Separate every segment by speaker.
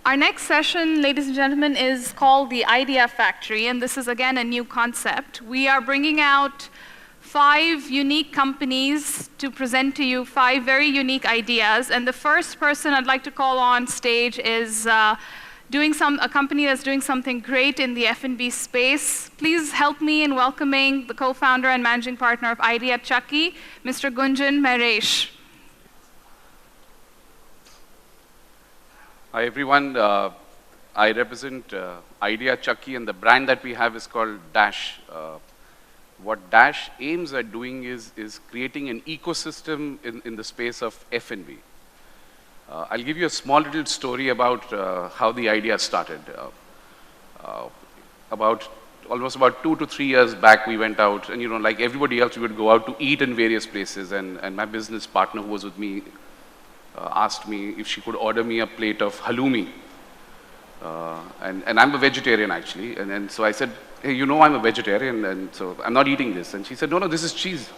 Speaker 1: Our next session, ladies and gentlemen, is called the Idea Factory, and this is again a new concept. We are bringing out 5 unique companies to present to you 5 very unique ideas, and the first person I'd like to call on stage is a company that's doing something great in the F&B space. Please help me in welcoming the co-founder and managing partner of Idea Chakki, Mr. Gunjan Mehrish.
Speaker 2: Hi everyone, I represent Idea Chakki, and the brand that we have is called Dash. What Dash aims at doing is creating an ecosystem in the space of F&B. I'll give you a small little story about how the idea started. Almost about 2 to 3 years back, we went out, and like everybody else, we would go out to eat in various places, and my business partner who was with me asked me if she could order me a plate of halloumi. And I'm a vegetarian actually, and so I said, hey, I'm a vegetarian, and so I'm not eating this. And she said, no, this is cheese.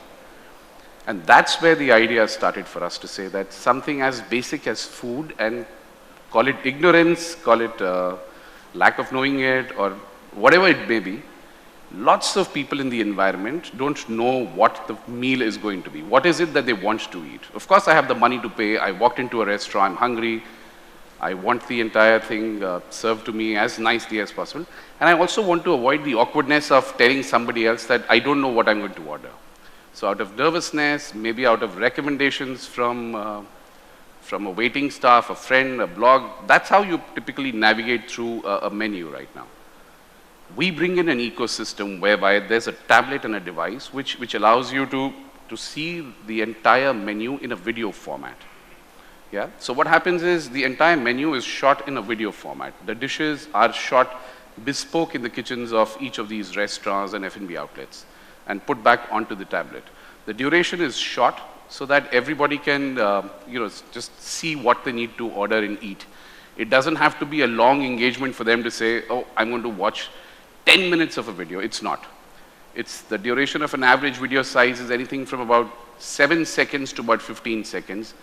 Speaker 2: And that's where the idea started for us to say that something as basic as food, and call it ignorance, call it lack of knowing it, or whatever it may be, lots of people in the environment don't know what the meal is going to be. What is it that they want to eat? Of course, I have the money to pay. I walked into a restaurant, I'm hungry. I want the entire thing served to me as nicely as possible. And I also want to avoid the awkwardness of telling somebody else that I don't know what I'm going to order. So out of nervousness, maybe out of recommendations from a waiting staff, a friend, a blog, that's how you typically navigate through a menu right now. We bring in an ecosystem whereby there's a tablet and a device which allows you to see the entire menu in a video format. Yeah? So what happens is the entire menu is shot in a video format. The dishes are shot bespoke in the kitchens of each of these restaurants and F&B outlets and put back onto the tablet. The duration is short so that everybody can just see what they need to order and eat. It doesn't have to be a long engagement for them to say, oh, I'm going to watch 10 minutes of a video. It's not. It's the duration of an average video size is anything from about 7 seconds to about 15 seconds,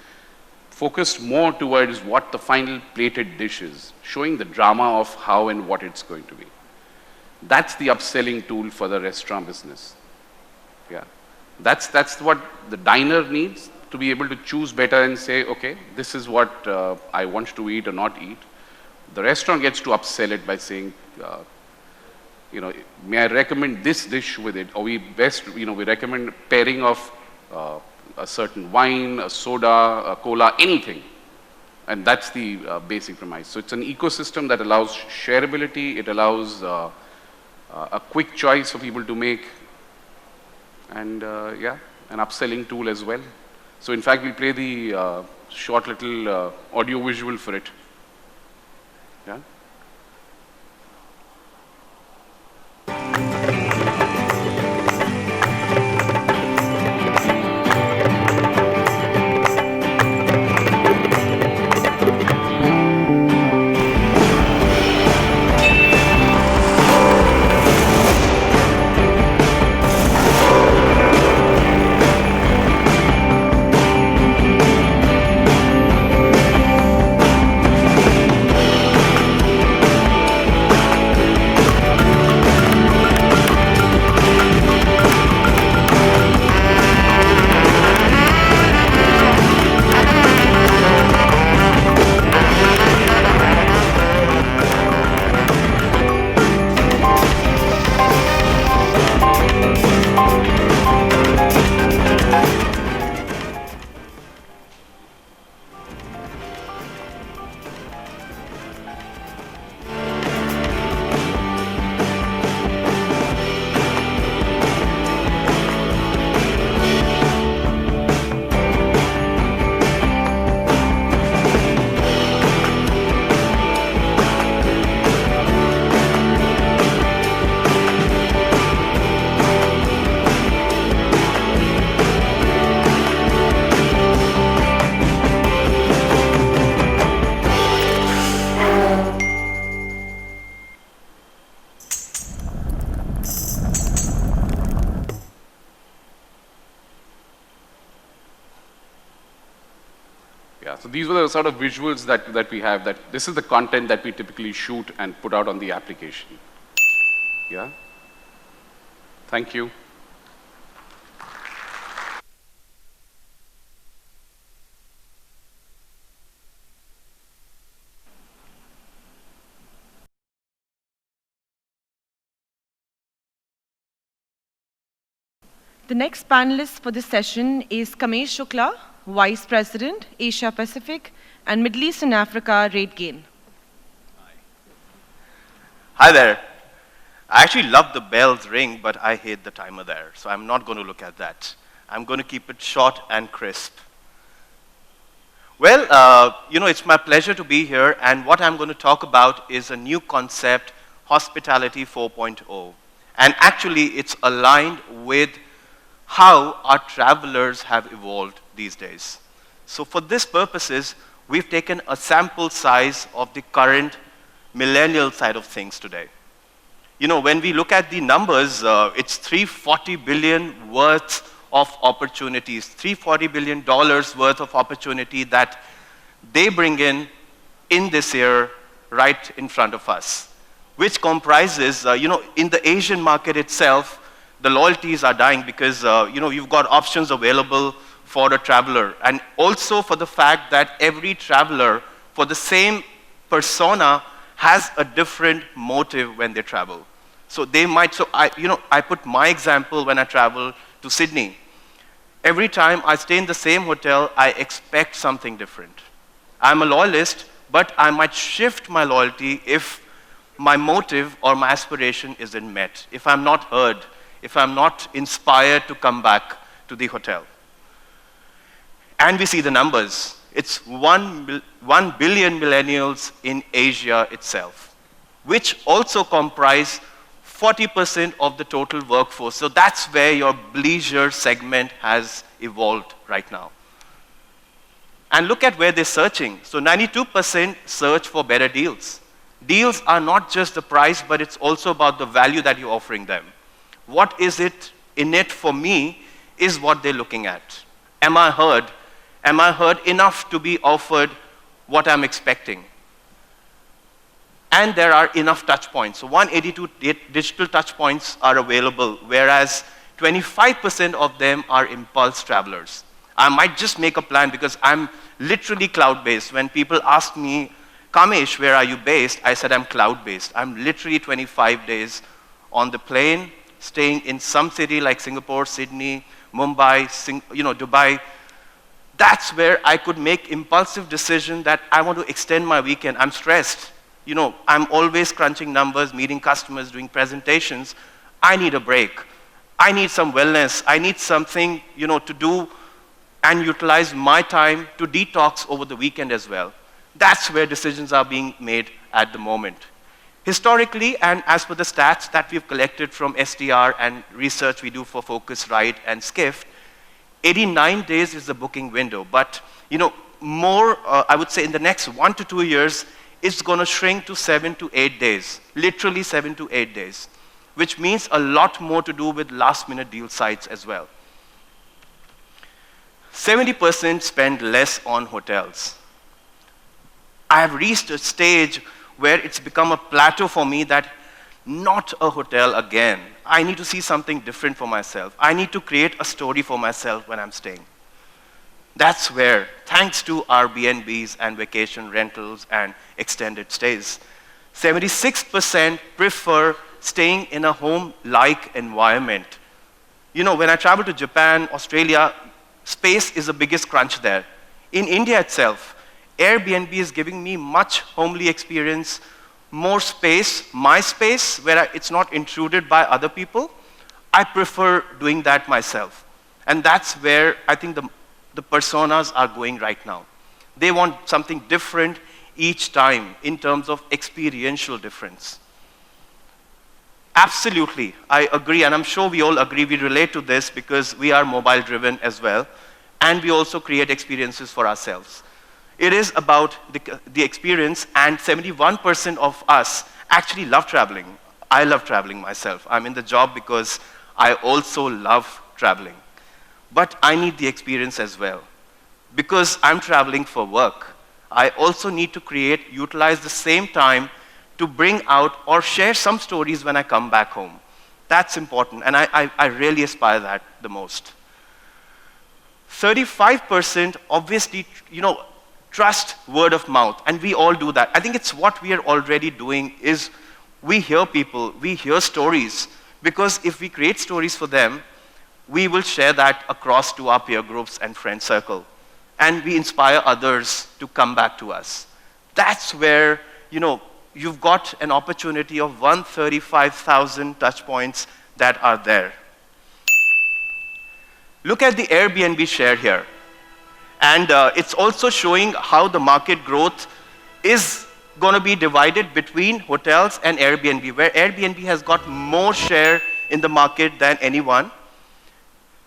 Speaker 2: focused more towards what the final plated dish is, showing the drama of how and what it's going to be. That's the upselling tool for the restaurant business. Yeah. That's what the diner needs to be able to choose better and say, okay, this is what I want to eat or not eat. The restaurant gets to upsell it by saying, may I recommend this dish with it? Or we recommend pairing of a certain wine, a soda, a cola, anything. And that's the basic premise. So it's an ecosystem that allows shareability. It allows a quick choice for people to make. And an upselling tool as well. So in fact, we'll play the short little audio visual for it. Yeah. So these were the sort of visuals that we have, that this is the content that we typically shoot and put out on the application. Yeah? Thank you.
Speaker 3: The next panelist for this session is Kamesh Shukla, Vice President, Asia Pacific and Middle East and Africa, RateGain.
Speaker 4: Hi there. I actually love the bells ring, but I hate the timer there, so I'm not going to look at that. I'm going to keep it short and crisp. Well, it's my pleasure to be here, and what I'm going to talk about is a new concept, Hospitality 4.0. And actually, it's aligned with how our travelers have evolved these days. So for this purposes, we've taken a sample size of the current millennial side of things today. When we look at the numbers, it's $340 billion worth of opportunities, $340 billion worth of opportunity that they bring in this year right in front of us, which comprises, in the Asian market itself, the loyalties are dying because, you've got options available for a traveler. And also for the fact that every traveler, for the same persona, has a different motive when they travel. So they might, I put my example when I travel to Sydney. Every time I stay in the same hotel, I expect something different. I'm a loyalist, but I might shift my loyalty if my motive or my aspiration isn't met, if I'm not heard, if I'm not inspired to come back to the hotel. And we see the numbers. It's 1 billion millennials in Asia itself, which also comprise 40% of the total workforce. So that's where your leisure segment has evolved right now. And look at where they're searching. So 92% search for better deals. Deals are not just the price, but it's also about the value that you're offering them. What is it in it for me is what they're looking at. Am I heard? Am I heard enough to be offered what I'm expecting? And there are enough touch points. So 182 digital touch points are available, whereas 25% of them are impulse travelers. I might just make a plan because I'm literally cloud-based. When people ask me, Kamesh, where are you based? I said I'm cloud-based. I'm literally 25 days on the plane, staying in some city like Singapore, Sydney, Mumbai, Dubai. That's where I could make impulsive decision that I want to extend my weekend. I'm stressed. I'm always crunching numbers, meeting customers, doing presentations. I need a break. I need some wellness. I need something, to do and utilize my time to detox over the weekend as well. That's where decisions are being made at the moment. Historically, and as per the stats that we've collected from STR and research we do for Focusrite and Skift, 89 days is the booking window. But, more, I would say in the next 1 to 2 years, it's going to shrink to 7 to 8 days, literally 7 to 8 days, which means a lot more to do with last-minute deal sites as well. 70% spend less on hotels. I have reached a stage where it's become a plateau for me that not a hotel again. I need to see something different for myself. I need to create a story for myself when I'm staying. That's where, thanks to Airbnbs and vacation rentals and extended stays, 76% prefer staying in a home-like environment. When I travel to Japan, Australia, space is the biggest crunch there. In India itself, Airbnb is giving me much homely experience, more space, my space, where it's not intruded by other people. I prefer doing that myself. And that's where I think the personas are going right now. They want something different each time in terms of experiential difference. Absolutely, I agree, and I'm sure we all agree, we relate to this because we are mobile-driven as well, and we also create experiences for ourselves. It is about the experience, and 71% of us actually love traveling. I love traveling myself. I'm in the job because I also love traveling. But I need the experience as well. because I'm traveling for work. I also need to utilize the same time to bring out or share some stories when I come back home. That's important, and I really aspire that the most. 35% obviously, trust word of mouth, and we all do that. I think it's what we are already doing is we hear people, we hear stories, because if we create stories for them, we will share that across to our peer groups and friend circle. And we inspire others to come back to us. That's where, you've got an opportunity of 135,000 touch points that are there. Look at the Airbnb share here. And it's also showing how the market growth is going to be divided between hotels and Airbnb, where Airbnb has got more share in the market than anyone.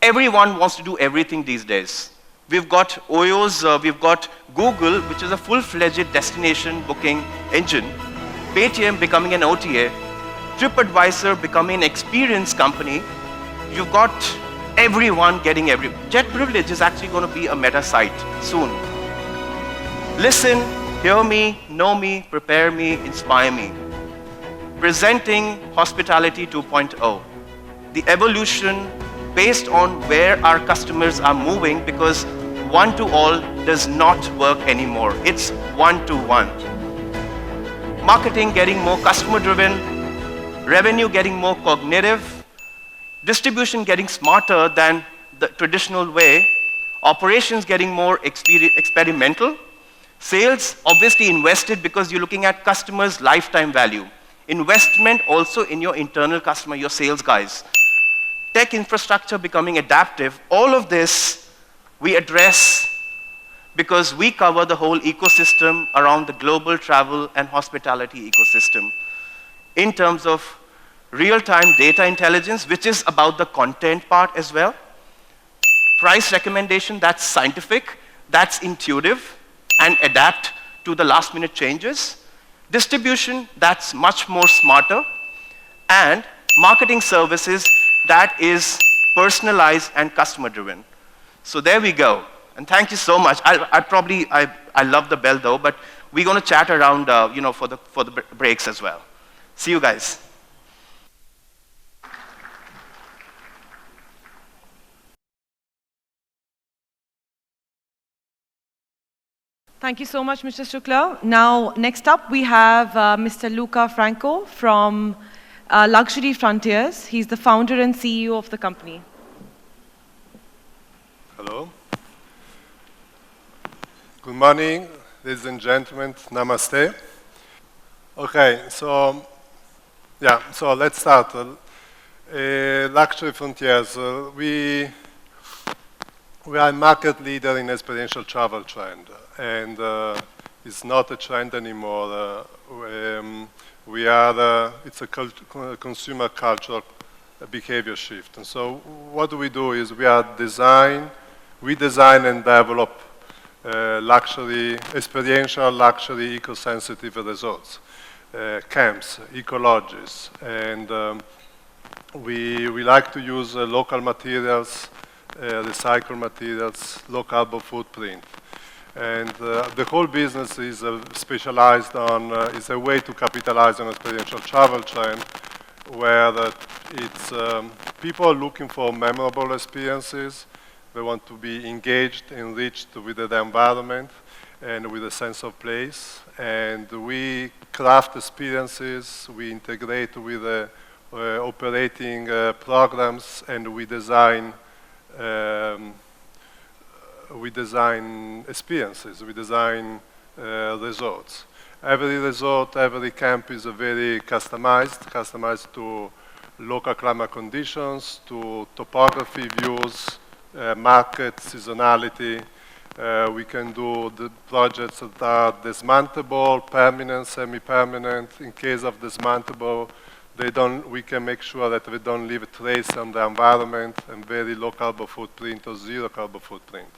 Speaker 4: Everyone wants to do everything these days. We've got OYOs, we've got Google, which is a full-fledged destination booking engine, Paytm becoming an OTA, TripAdvisor becoming an experience company. You've got everyone getting Jet Privilege is actually going to be a meta site soon. Listen, hear me, know me, prepare me, inspire me. Presenting Hospitality 2.0, the evolution based on where our customers are moving, because one-to-all does not work anymore. It's one-to-one. Marketing getting more customer-driven, revenue getting more cognitive, distribution getting smarter than the traditional way, operations getting more experimental, sales obviously invested because you're looking at customers' lifetime value. Investment also in your internal customer, your sales guys. Tech infrastructure becoming adaptive. All of this we address because we cover the whole ecosystem around the global travel and hospitality ecosystem in terms of real-time data intelligence, which is about the content part as well. Price recommendation, that's scientific, that's intuitive, and adapt to the last-minute changes. Distribution, that's much more smarter. And marketing services, that is personalized and customer-driven. So there we go. And thank you so much. I love the bell though, but we're going to chat around, for the breaks as well. See you guys.
Speaker 3: Thank you so much, Mr. Shukla. Now, next up, we have Mr. Luca Franco from Luxury Frontiers. He's the founder and CEO of the company.
Speaker 5: Hello. Good morning, ladies and gentlemen. Namaste. Okay, so let's start. Luxury Frontiers. We are a market leader in experiential travel trend, and it's not a trend anymore. It's a consumer cultural behavior shift. And so what do is we design and develop experiential luxury eco-sensitive resorts, camps, ecologies, and we like to use local materials, recycled materials, low carbon footprint. And the whole business is specialized on, is a way to capitalize on experiential travel trend, where it's people are looking for memorable experiences. They want to be engaged, enriched with the environment and with a sense of place. And we craft experiences, we integrate with operating programs, and we design experiences, we design resorts. Every resort, every camp is very customized to local climate conditions, to topography, views, market, seasonality. We can do the projects that are dismantleable, permanent, semi-permanent. In case of dismantleable, we can make sure that we don't leave a trace on the environment, and very low carbon footprint or zero carbon footprint.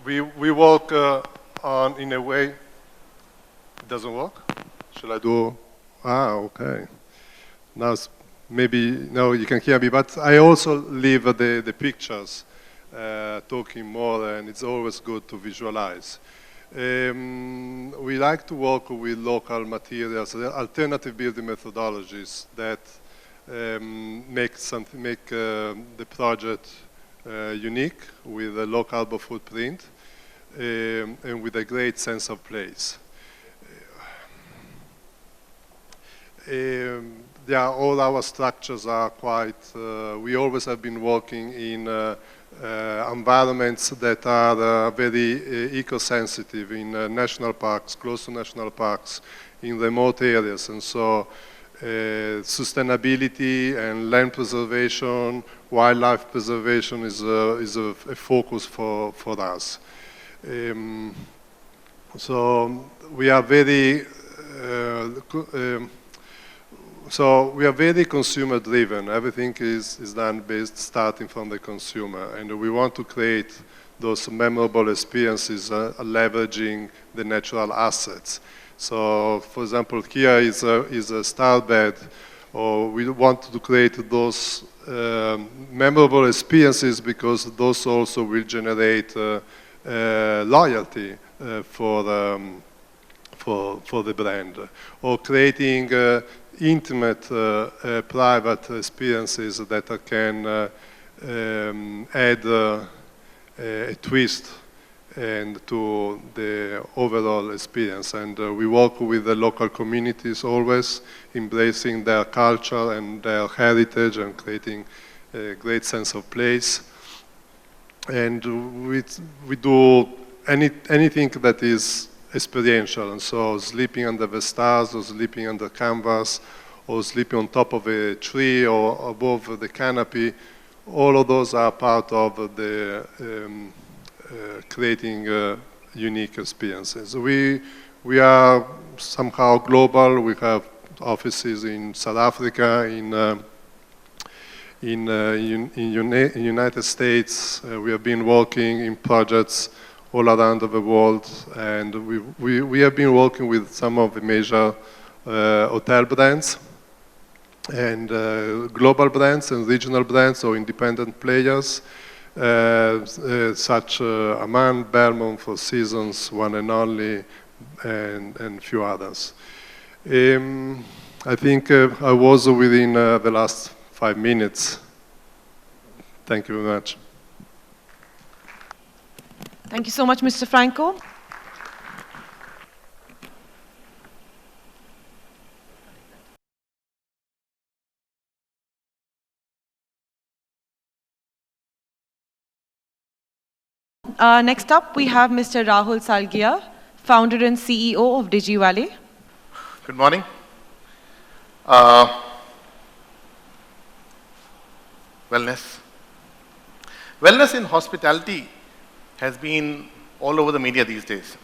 Speaker 5: We work in a way. It doesn't work? Should I do? Okay. Now maybe now you can hear me, but I also leave the pictures talking more, and it's always good to visualize. We like to work with local materials, alternative building methodologies that make the project unique with a low carbon footprint and with a great sense of place. All our structures are quite, we always have been working in environments that are very eco-sensitive in national parks, close to national parks, in remote areas. And so sustainability and land preservation, wildlife preservation is a focus for us. So we are very consumer driven. Everything is done based starting from the consumer, and we want to create those memorable experiences leveraging the natural assets. So, for example, here is a star bed, or we want to create those memorable experiences because those also will generate loyalty for the brand, or creating intimate private experiences that can add a twist and to the overall experience. And we work with the local communities always, embracing their culture and their heritage and creating a great sense of place. And we do anything that is experiential, and so sleeping under the stars, or sleeping under canvas, or sleeping on top of a tree or above the canopy, all of those are part of the creating unique experiences. We are somehow global. We have offices in South Africa, in United States. We have been working in projects all around the world, and we have been working with some of the major hotel brands and global brands and regional brands or independent players, such Aman, Belmont, Four Seasons, One and Only, and a few others. I think I was within the last 5 minutes. Thank you very much.
Speaker 3: Thank you so much, Mr. Franco. Next up, we have Mr. Rahul Satya, founder and CEO of Digivalet.
Speaker 6: Good morning. Wellness. Wellness in hospitality has been all over the media these days.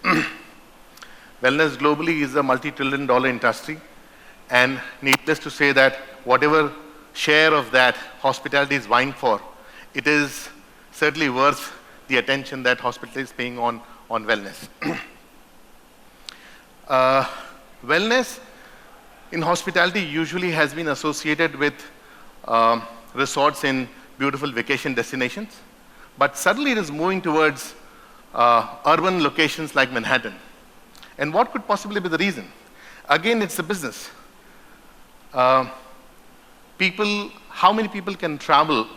Speaker 6: Wellness globally is a multi-trillion-dollar industry, and needless to say that whatever share of that hospitality is vying for, it is certainly worth the attention that hospitality is paying on wellness. Wellness in hospitality usually has been associated with resorts in beautiful vacation destinations, but suddenly it is moving towards urban locations like Manhattan. And what could possibly be the reason? Again, it's a business. How many people can travel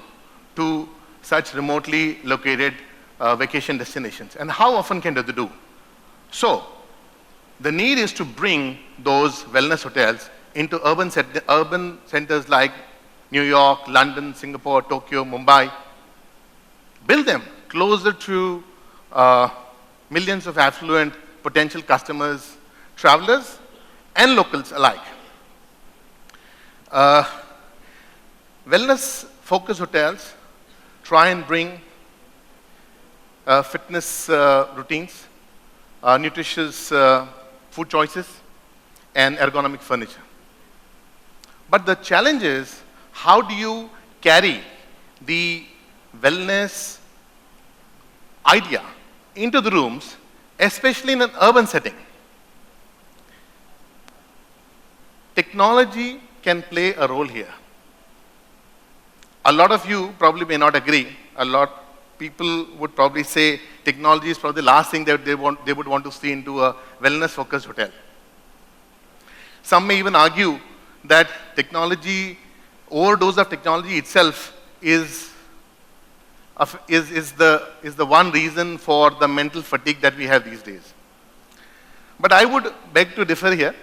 Speaker 6: to such remotely located vacation destinations, and how often can they do? So, the need is to bring those wellness hotels into urban centers like New York, London, Singapore, Tokyo, Mumbai. Build them closer to millions of affluent potential customers, travelers, and locals alike. Wellness-focused hotels try and bring fitness routines, nutritious food choices, and ergonomic furniture. But the challenge is, how do you carry the wellness idea into the rooms, especially in an urban setting? Technology can play a role here. A lot of you probably may not agree. A lot people would probably say technology is probably the last thing that they would want to see into a wellness-focused hotel. Some may even argue that technology, overdose of technology itself is the one reason for the mental fatigue that we have these days. But I would beg to differ here.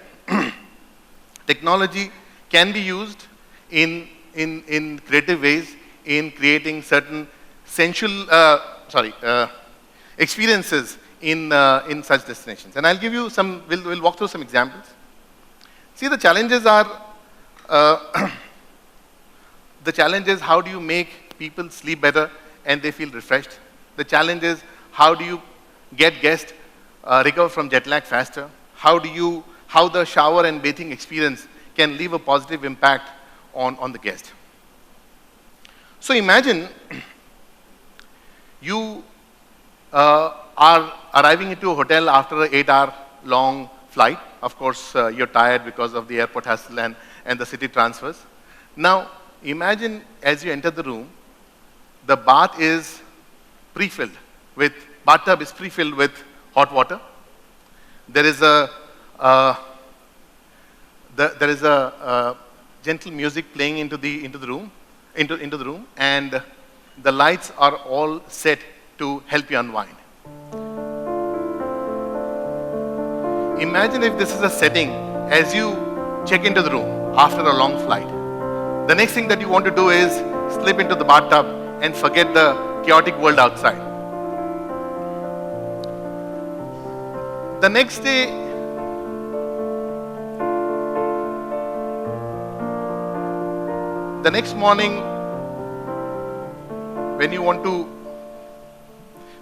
Speaker 6: Technology can be used in creative ways in creating certain sensual, experiences in such destinations. And I'll give you some, we'll walk through some examples. See, the challenges are, the challenge is how do you make people sleep better and they feel refreshed. The challenge is how do you get guests recover from jet lag faster. How the shower and bathing experience can leave a positive impact on the guest. So imagine you are arriving into a hotel after an 8-hour long flight. Of course, you're tired because of the airport hassle and the city transfers. Now, imagine as you enter the room, the bath is pre-filled with, bathtub is pre-filled with hot water. There is a gentle music playing into the room, and the lights are all set to help you unwind. Imagine if this is a setting as you check into the room after a long flight. The next thing that you want to do is slip into the bathtub and forget the chaotic world outside. The next day, the next morning, when you want to,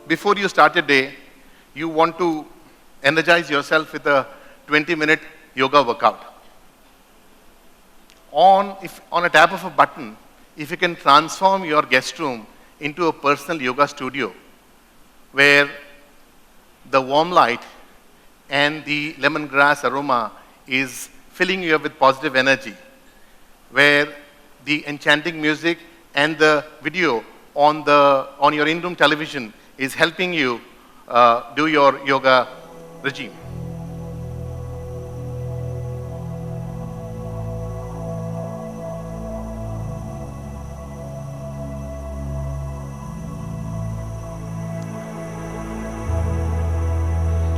Speaker 6: before you start your day, you want to energize yourself with a 20-minute yoga workout. On a tap of a button, if you can transform your guest room into a personal yoga studio where the warm light and the lemongrass aroma is filling you up with positive energy, where the enchanting music and the video on your in-room television is helping you do your yoga regime.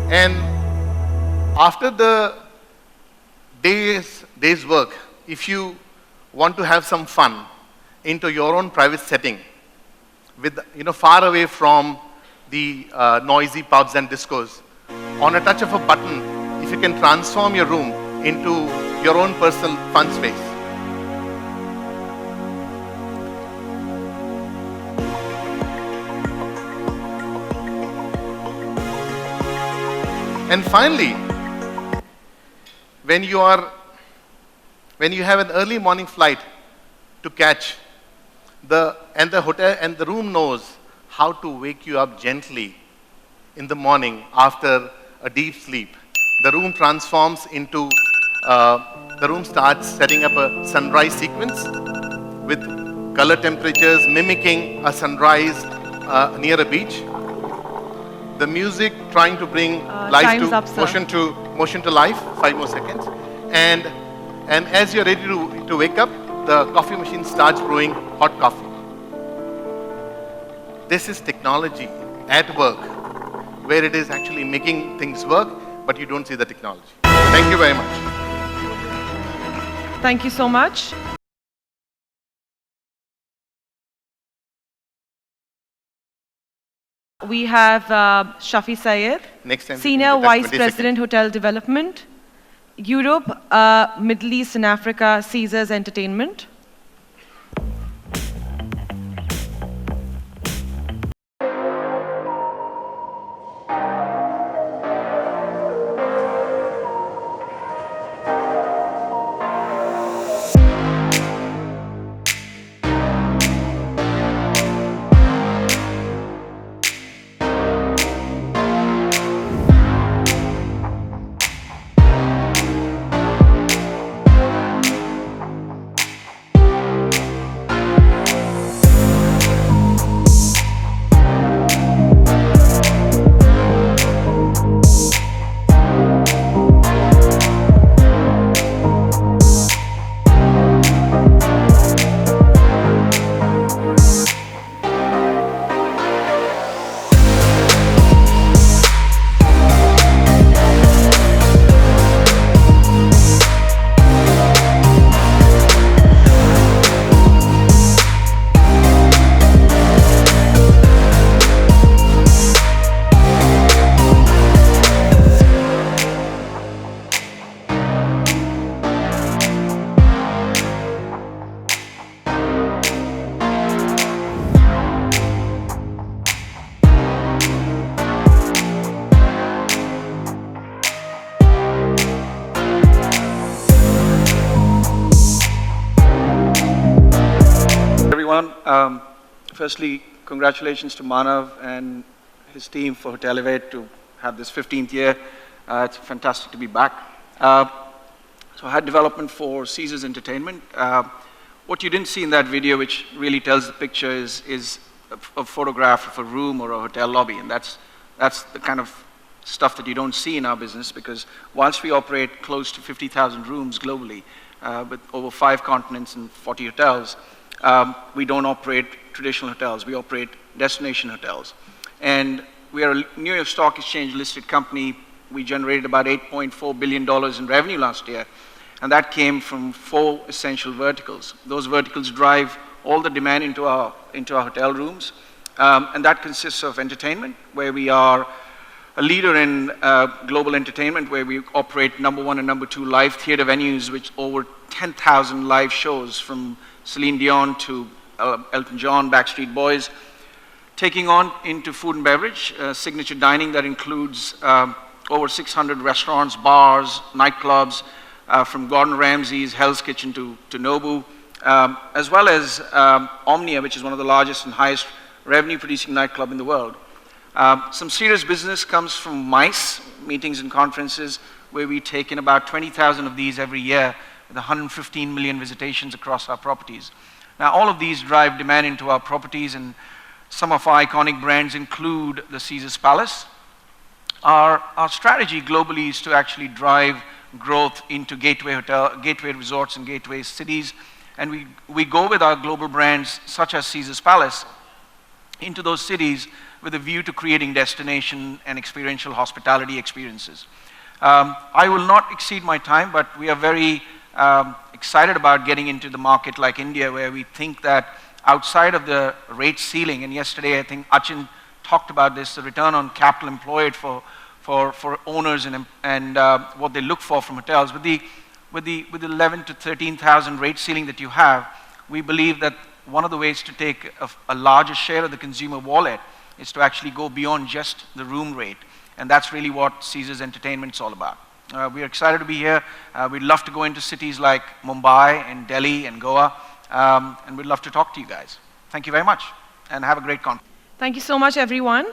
Speaker 6: And after the day's work, if you want to have some fun into your own private setting, with far away from the noisy pubs and discos, on a touch of a button, if you can transform your room into your own personal fun space. And finally, when you have an early morning flight to catch, the hotel and the room knows how to wake you up gently in the morning after a deep sleep. The room transforms into, the room starts setting up a sunrise sequence with color temperatures mimicking a sunrise near a beach. The music trying to bring life to motion to life. 5 more seconds. And as you're ready to wake up, the coffee machine starts brewing hot coffee. This is technology at work, where it is actually making things work, but you don't see the technology. Thank you very much.
Speaker 3: Thank you so much. We have Shafi Syed, Senior Vice President, Hotel Development, Europe, Middle East and Africa, Caesars Entertainment.
Speaker 7: Firstly, congratulations to Manav and his team for Hotelivate to have this 15th year. It's fantastic to be back. So I had development for Caesars Entertainment. What you didn't see in that video, which really tells the picture, is a photograph of a room or a hotel lobby, and that's the kind of stuff that you don't see in our business, because whilst we operate close to 50,000 rooms globally, with over 5 continents and 40 hotels, we don't operate traditional hotels. We operate destination hotels. And we are a New York Stock Exchange listed company. We generated about $8.4 billion in revenue last year, and that came from 4 essential verticals. Those verticals drive all the demand into our hotel rooms, and that consists of entertainment, where we are a leader in global entertainment, where we operate #1 and #2 live theater venues, with over 10,000 live shows, from Celine Dion to Elton John, Backstreet Boys. Taking on into food and beverage, signature dining that includes over 600 restaurants, bars, nightclubs, from Gordon Ramsay's Hell's Kitchen to Nobu, as well as EMEA, which is one of the largest and highest revenue-producing nightclub in the world. Some serious business comes from MICE, meetings and conferences, where we take in about 20,000 of these every year, with 115 million visitations across our properties. Now, all of these drive demand into our properties, and some of our iconic brands include the Caesars Palace. Our strategy globally is to actually drive growth into gateway resorts and gateway cities, and we go with our global brands such as Caesars Palace into those cities with a view to creating destination and experiential hospitality experiences. I will not exceed my time, but we are very excited about getting into the market like India, where we think that outside of the rate ceiling, and yesterday I think Achin talked about this, the return on capital employed for owners and what they look for from hotels. With the 11 to 13,000 rate ceiling that you have, we believe that one of the ways to take a larger share of the consumer wallet is to actually go beyond just the room rate. And that's really what Caesars Entertainment is all about. We are excited to be here. We'd love to go into cities like Mumbai and Delhi and Goa, and we'd love to talk to you guys. Thank you very much, and have a great conference.
Speaker 3: Thank you so much, everyone.